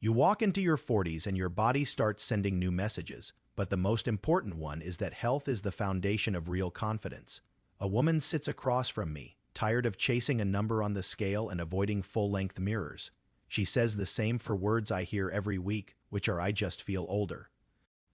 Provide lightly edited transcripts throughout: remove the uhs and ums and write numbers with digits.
You walk into your 40s and your body starts sending new messages, but the most important one is that health is the foundation of real confidence. A woman sits across from me, tired of chasing a number on the scale and avoiding full-length mirrors. She says the same for words I hear every week, which are "I just feel older."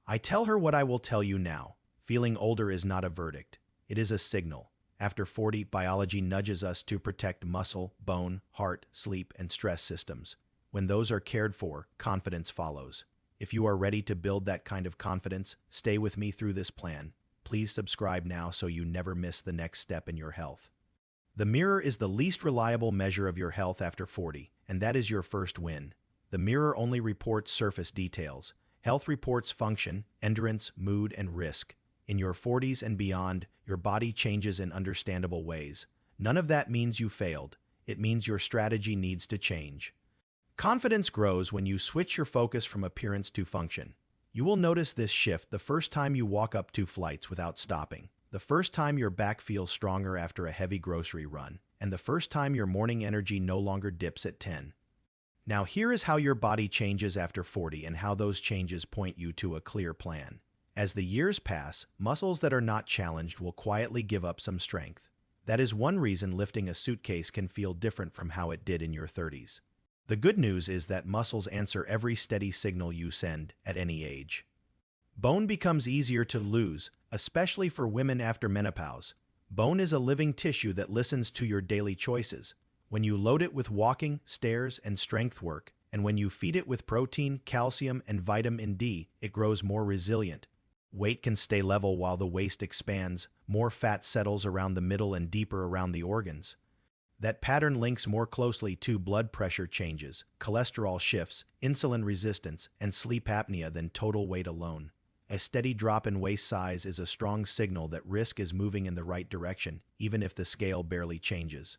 I tell her what I will tell you now. Feeling older is not a verdict. It is a signal. After 40, biology nudges us to protect muscle, bone, heart, sleep, and stress systems. When those are cared for, confidence follows. If you are ready to build that kind of confidence, stay with me through this plan. Please subscribe now so you never miss the next step in your health. The mirror is the least reliable measure of your health after 40, and that is your first win. The mirror only reports surface details. Health reports function, endurance, mood, and risk. In your 40s and beyond, your body changes in understandable ways. None of that means you failed. It means your strategy needs to change. Confidence grows when you switch your focus from appearance to function. You will notice this shift the first time you walk up 2 flights without stopping, the first time your back feels stronger after a heavy grocery run, and the first time your morning energy no longer dips at 10. Now here is how your body changes after 40 and how those changes point you to a clear plan. As the years pass, muscles that are not challenged will quietly give up some strength. That is one reason lifting a suitcase can feel different from how it did in your 30s. The good news is that muscles answer every steady signal you send at any age. Bone becomes easier to lose, especially for women after menopause. Bone is a living tissue that listens to your daily choices. When you load it with walking, stairs, and strength work, and when you feed it with protein, calcium, and vitamin D, it grows more resilient. Weight can stay level while the waist expands, more fat settles around the middle and deeper around the organs. That pattern links more closely to blood pressure changes, cholesterol shifts, insulin resistance, and sleep apnea than total weight alone. A steady drop in waist size is a strong signal that risk is moving in the right direction, even if the scale barely changes.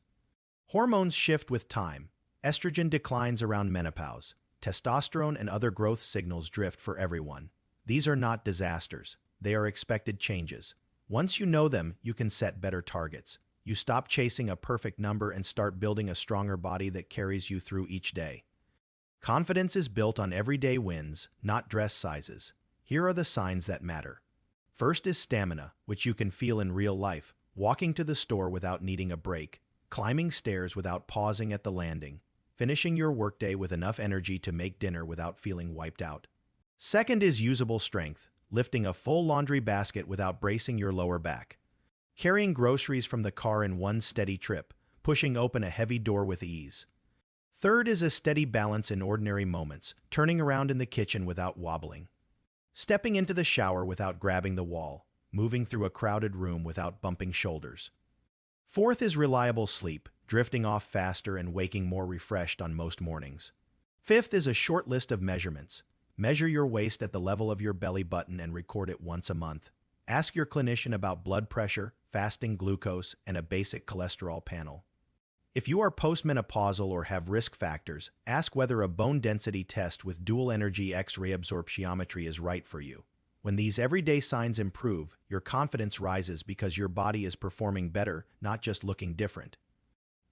Hormones shift with time. Estrogen declines around menopause. Testosterone and other growth signals drift for everyone. These are not disasters. They are expected changes. Once you know them, you can set better targets. You stop chasing a perfect number and start building a stronger body that carries you through each day. Confidence is built on everyday wins, not dress sizes. Here are the signs that matter. First is stamina, which you can feel in real life. Walking to the store without needing a break. Climbing stairs without pausing at the landing. Finishing your workday with enough energy to make dinner without feeling wiped out. Second is usable strength. Lifting a full laundry basket without bracing your lower back. Carrying groceries from the car in one steady trip, pushing open a heavy door with ease. Third is a steady balance in ordinary moments, turning around in the kitchen without wobbling. Stepping into the shower without grabbing the wall, moving through a crowded room without bumping shoulders. Fourth is reliable sleep, drifting off faster and waking more refreshed on most mornings. Fifth is a short list of measurements. Measure your waist at the level of your belly button and record it once a month. Ask your clinician about blood pressure, fasting glucose, and a basic cholesterol panel. If you are postmenopausal or have risk factors, ask whether a bone density test with dual energy X-ray absorptiometry is right for you. When these everyday signs improve, your confidence rises because your body is performing better, not just looking different.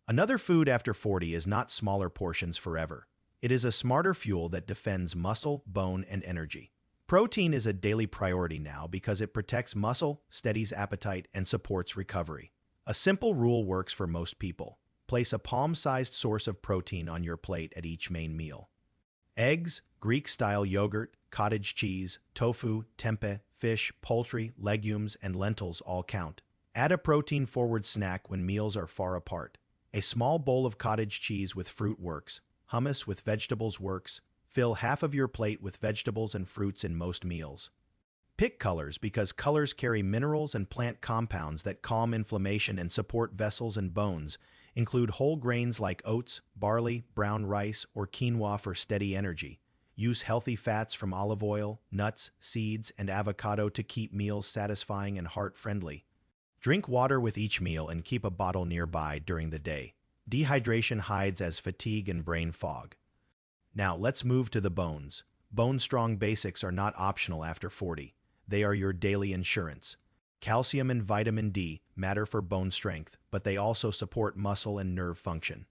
Another food after 40 is not smaller portions forever. It is a smarter fuel that defends muscle, bone, and energy. Protein is a daily priority now because it protects muscle, steadies appetite, and supports recovery. A simple rule works for most people. Place a palm-sized source of protein on your plate at each main meal. Eggs, Greek-style yogurt, cottage cheese, tofu, tempeh, fish, poultry, legumes, and lentils all count. Add a protein-forward snack when meals are far apart. A small bowl of cottage cheese with fruit works. Hummus with vegetables works. Fill half of your plate with vegetables and fruits in most meals. Pick colors because colors carry minerals and plant compounds that calm inflammation and support vessels and bones. Include whole grains like oats, barley, brown rice, or quinoa for steady energy. Use healthy fats from olive oil, nuts, seeds, and avocado to keep meals satisfying and heart-friendly. Drink water with each meal and keep a bottle nearby during the day. Dehydration hides as fatigue and brain fog. Now, let's move to the bones. Bone-strong basics are not optional after 40. They are your daily insurance. Calcium and vitamin D matter for bone strength, but they also support muscle and nerve function.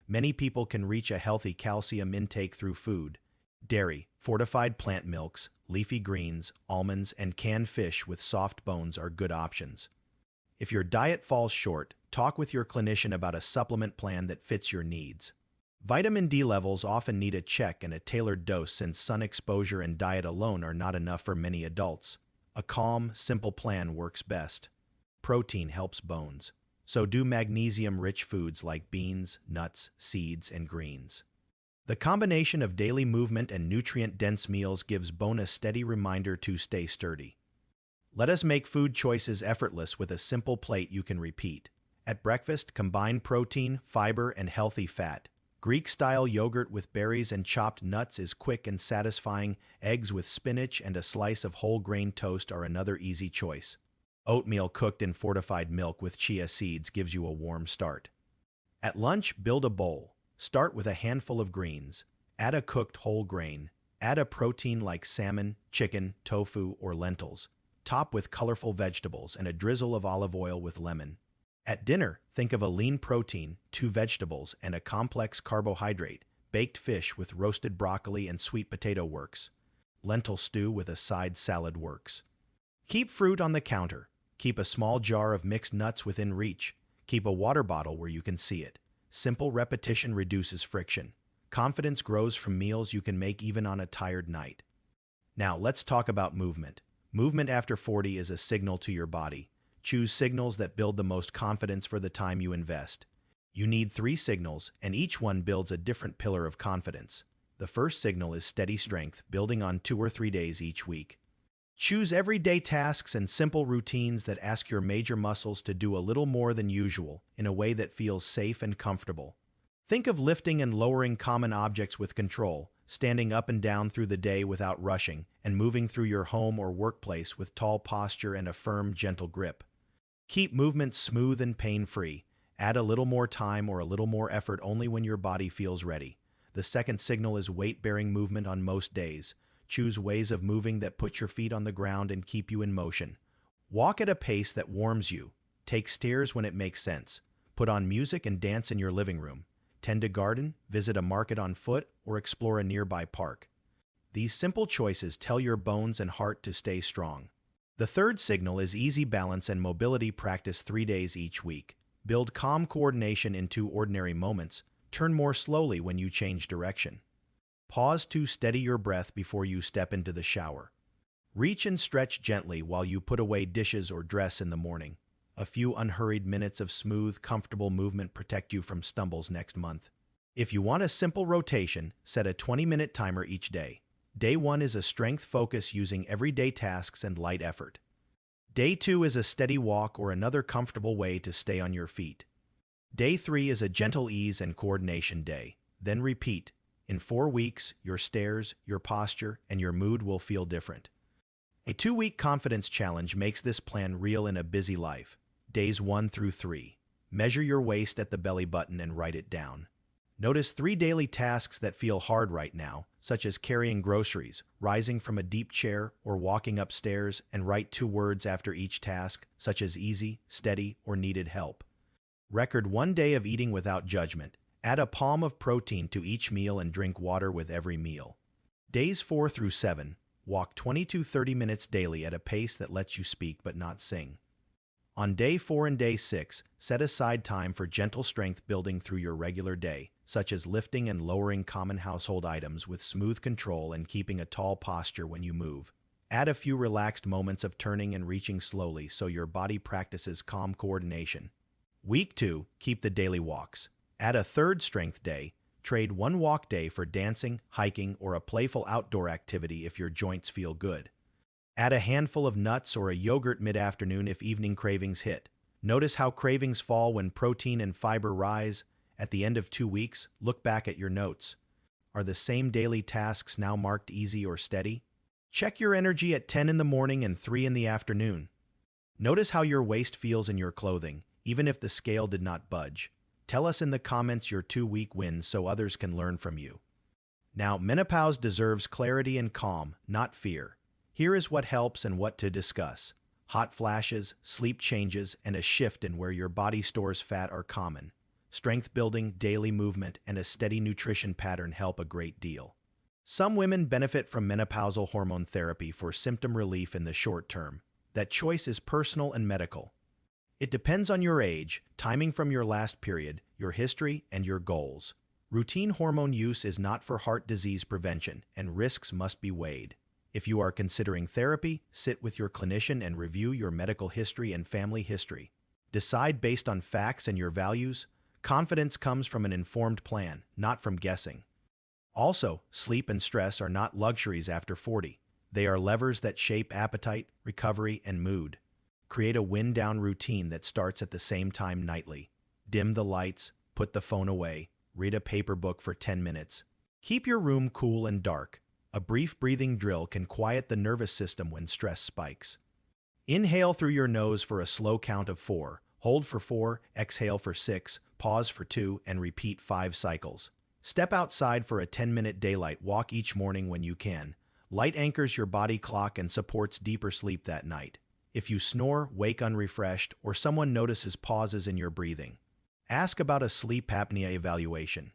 Many people can reach a healthy calcium intake through food. Dairy, fortified plant milks, leafy greens, almonds, and canned fish with soft bones are good options. If your diet falls short, talk with your clinician about a supplement plan that fits your needs. Vitamin D levels often need a check and a tailored dose since sun exposure and diet alone are not enough for many adults. A calm, simple plan works best. Protein helps bones. So do magnesium-rich foods like beans, nuts, seeds, and greens. The combination of daily movement and nutrient-dense meals gives bone a steady reminder to stay sturdy. Let us make food choices effortless with a simple plate you can repeat. At breakfast, combine protein, fiber, and healthy fat. Greek-style yogurt with berries and chopped nuts is quick and satisfying. Eggs with spinach and a slice of whole grain toast are another easy choice. Oatmeal cooked in fortified milk with chia seeds gives you a warm start. At lunch, build a bowl. Start with a handful of greens. Add a cooked whole grain. Add a protein like salmon, chicken, tofu, or lentils. Top with colorful vegetables and a drizzle of olive oil with lemon. At dinner, think of a lean protein, 2 vegetables, and a complex carbohydrate. Baked fish with roasted broccoli and sweet potato works. Lentil stew with a side salad works. Keep fruit on the counter. Keep a small jar of mixed nuts within reach. Keep a water bottle where you can see it. Simple repetition reduces friction. Confidence grows from meals you can make even on a tired night. Now, let's talk about movement. Movement after 40 is a signal to your body. Choose signals that build the most confidence for the time you invest. You need 3 signals, and each one builds a different pillar of confidence. The first signal is steady strength, building on 2 or 3 days each week. Choose everyday tasks and simple routines that ask your major muscles to do a little more than usual in a way that feels safe and comfortable. Think of lifting and lowering common objects with control, standing up and down through the day without rushing, and moving through your home or workplace with tall posture and a firm, gentle grip. Keep movement smooth and pain-free. Add a little more time or a little more effort only when your body feels ready. The second signal is weight-bearing movement on most days. Choose ways of moving that put your feet on the ground and keep you in motion. Walk at a pace that warms you. Take stairs when it makes sense. Put on music and dance in your living room. Tend a garden, visit a market on foot, or explore a nearby park. These simple choices tell your bones and heart to stay strong. The third signal is easy balance and mobility practice 3 days each week. Build calm coordination into ordinary moments. Turn more slowly when you change direction. Pause to steady your breath before you step into the shower. Reach and stretch gently while you put away dishes or dress in the morning. A few unhurried minutes of smooth, comfortable movement protect you from stumbles next month. If you want a simple rotation, set a 20-minute timer each day. Day 1 is a strength focus using everyday tasks and light effort. Day 2 is a steady walk or another comfortable way to stay on your feet. Day 3 is a gentle ease and coordination day. Then repeat. In 4 weeks, your stairs, your posture, and your mood will feel different. A 2-week confidence challenge makes this plan real in a busy life. Days 1 through 3. Measure your waist at the belly button and write it down. Notice 3 daily tasks that feel hard right now, such as carrying groceries, rising from a deep chair, or walking upstairs, and write 2 words after each task, such as easy, steady, or needed help. Record 1 day of eating without judgment. Add a palm of protein to each meal and drink water with every meal. Days 4 through 7. Walk 20 to 30 minutes daily at a pace that lets you speak but not sing. On day 4 and day 6, set aside time for gentle strength building through your regular day, such as lifting and lowering common household items with smooth control and keeping a tall posture when you move. Add a few relaxed moments of turning and reaching slowly so your body practices calm coordination. Week 2, keep the daily walks. Add a third strength day. Trade 1 walk day for dancing, hiking, or a playful outdoor activity if your joints feel good. Add a handful of nuts or a yogurt mid-afternoon if evening cravings hit. Notice how cravings fall when protein and fiber rise. At the end of 2 weeks, look back at your notes. Are the same daily tasks now marked easy or steady? Check your energy at 10 in the morning and 3 in the afternoon. Notice how your waist feels in your clothing, even if the scale did not budge. Tell us in the comments your 2-week wins so others can learn from you. Now, menopause deserves clarity and calm, not fear. Here is what helps and what to discuss. Hot flashes, sleep changes, and a shift in where your body stores fat are common. Strength building, daily movement, and a steady nutrition pattern help a great deal. Some women benefit from menopausal hormone therapy for symptom relief in the short term. That choice is personal and medical. It depends on your age, timing from your last period, your history, and your goals. Routine hormone use is not for heart disease prevention, and risks must be weighed. If you are considering therapy, sit with your clinician and review your medical history and family history. Decide based on facts and your values. Confidence comes from an informed plan, not from guessing. Also, sleep and stress are not luxuries after 40. They are levers that shape appetite, recovery, and mood. Create a wind-down routine that starts at the same time nightly. Dim the lights, put the phone away, read a paper book for 10 minutes. Keep your room cool and dark. A brief breathing drill can quiet the nervous system when stress spikes. Inhale through your nose for a slow count of 4, hold for 4, exhale for 6, pause for 2, and repeat 5 cycles. Step outside for a 10-minute daylight walk each morning when you can. Light anchors your body clock and supports deeper sleep that night. If you snore, wake unrefreshed, or someone notices pauses in your breathing, ask about a sleep apnea evaluation.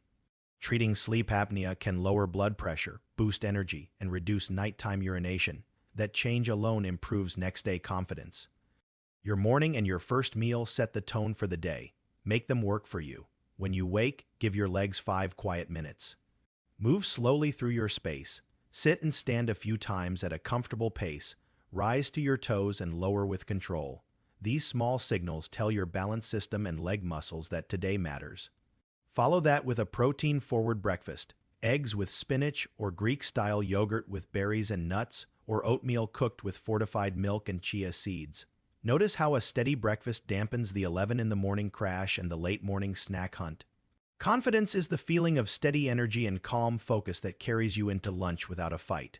Treating sleep apnea can lower blood pressure, boost energy, and reduce nighttime urination. That change alone improves next-day confidence. Your morning and your first meal set the tone for the day. Make them work for you. When you wake, give your legs 5 quiet minutes. Move slowly through your space. Sit and stand a few times at a comfortable pace. Rise to your toes and lower with control. These small signals tell your balance system and leg muscles that today matters. Follow that with a protein-forward breakfast. Eggs with spinach or Greek-style yogurt with berries and nuts, or oatmeal cooked with fortified milk and chia seeds. Notice how a steady breakfast dampens the 11 in the morning crash and the late morning snack hunt. Confidence is the feeling of steady energy and calm focus that carries you into lunch without a fight.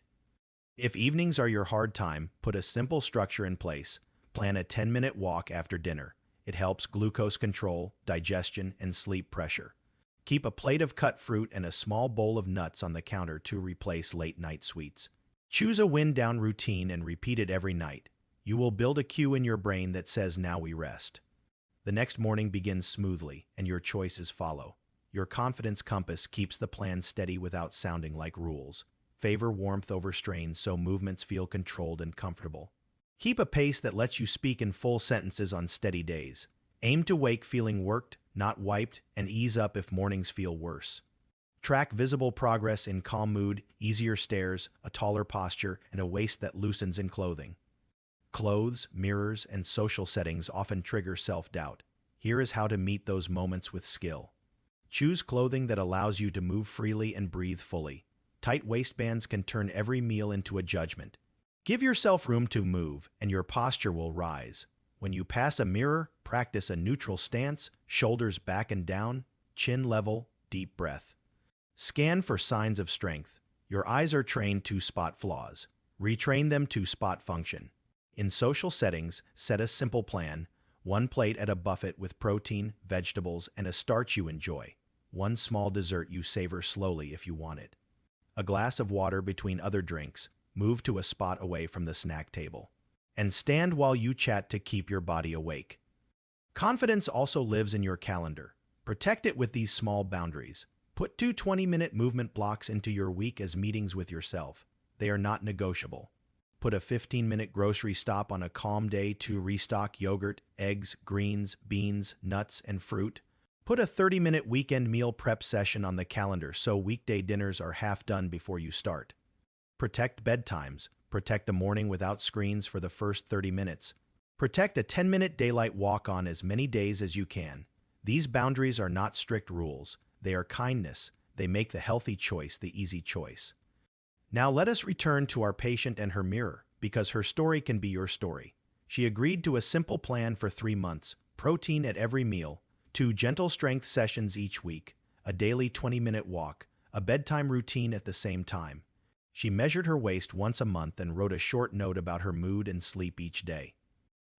If evenings are your hard time, put a simple structure in place. Plan a 10-minute walk after dinner. It helps glucose control, digestion, and sleep pressure. Keep a plate of cut fruit and a small bowl of nuts on the counter to replace late-night sweets. Choose a wind-down routine and repeat it every night. You will build a cue in your brain that says, "Now we rest." The next morning begins smoothly, and your choices follow. Your confidence compass keeps the plan steady without sounding like rules. Favor warmth over strain so movements feel controlled and comfortable. Keep a pace that lets you speak in full sentences on steady days. Aim to wake feeling worked, not wiped, and ease up if mornings feel worse. Track visible progress in calm mood, easier stairs, a taller posture, and a waist that loosens in clothing. Clothes, mirrors, and social settings often trigger self-doubt. Here is how to meet those moments with skill. Choose clothing that allows you to move freely and breathe fully. Tight waistbands can turn every meal into a judgment. Give yourself room to move, and your posture will rise. When you pass a mirror, practice a neutral stance, shoulders back and down, chin level, deep breath. Scan for signs of strength. Your eyes are trained to spot flaws. Retrain them to spot function. In social settings, set a simple plan. 1 plate at a buffet with protein, vegetables, and a starch you enjoy. 1 small dessert you savor slowly if you want it. A glass of water between other drinks. Move to a spot away from the snack table. And stand while you chat to keep your body awake. Confidence also lives in your calendar. Protect it with these small boundaries. Put 2 20-minute movement blocks into your week as meetings with yourself. They are not negotiable. Put a 15-minute grocery stop on a calm day to restock yogurt, eggs, greens, beans, nuts, and fruit. Put a 30-minute weekend meal prep session on the calendar so weekday dinners are half done before you start. Protect bedtimes. Protect a morning without screens for the first 30 minutes. Protect a 10-minute daylight walk on as many days as you can. These boundaries are not strict rules. They are kindness. They make the healthy choice the easy choice. Now let us return to our patient and her mirror, because her story can be your story. She agreed to a simple plan for 3 months, protein at every meal, 2 gentle strength sessions each week, a daily 20-minute walk, a bedtime routine at the same time. She measured her waist once a month and wrote a short note about her mood and sleep each day.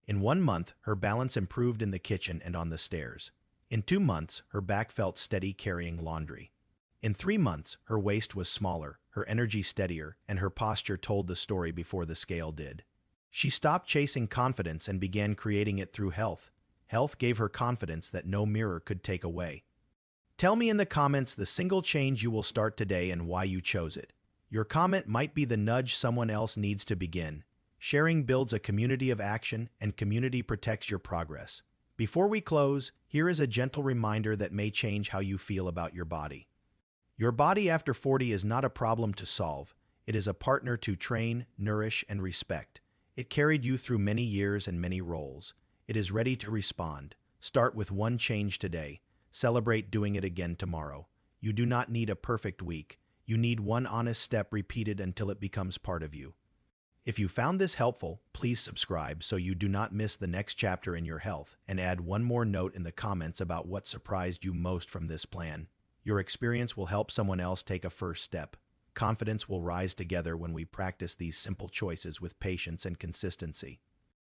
In 1 month, her balance improved in the kitchen and on the stairs. In 2 months, her back felt steady carrying laundry. In 3 months, her waist was smaller, her energy steadier, and her posture told the story before the scale did. She stopped chasing confidence and began creating it through health. Health gave her confidence that no mirror could take away. Tell me in the comments the single change you will start today and why you chose it. Your comment might be the nudge someone else needs to begin. Sharing builds a community of action, and community protects your progress. Before we close, here is a gentle reminder that may change how you feel about your body. Your body after 40 is not a problem to solve. It is a partner to train, nourish, and respect. It carried you through many years and many roles. It is ready to respond. Start with one change today. Celebrate doing it again tomorrow. You do not need a perfect week. You need one honest step repeated until it becomes part of you. If you found this helpful, please subscribe so you do not miss the next chapter in your health, and add one more note in the comments about what surprised you most from this plan. Your experience will help someone else take a first step. Confidence will rise together when we practice these simple choices with patience and consistency.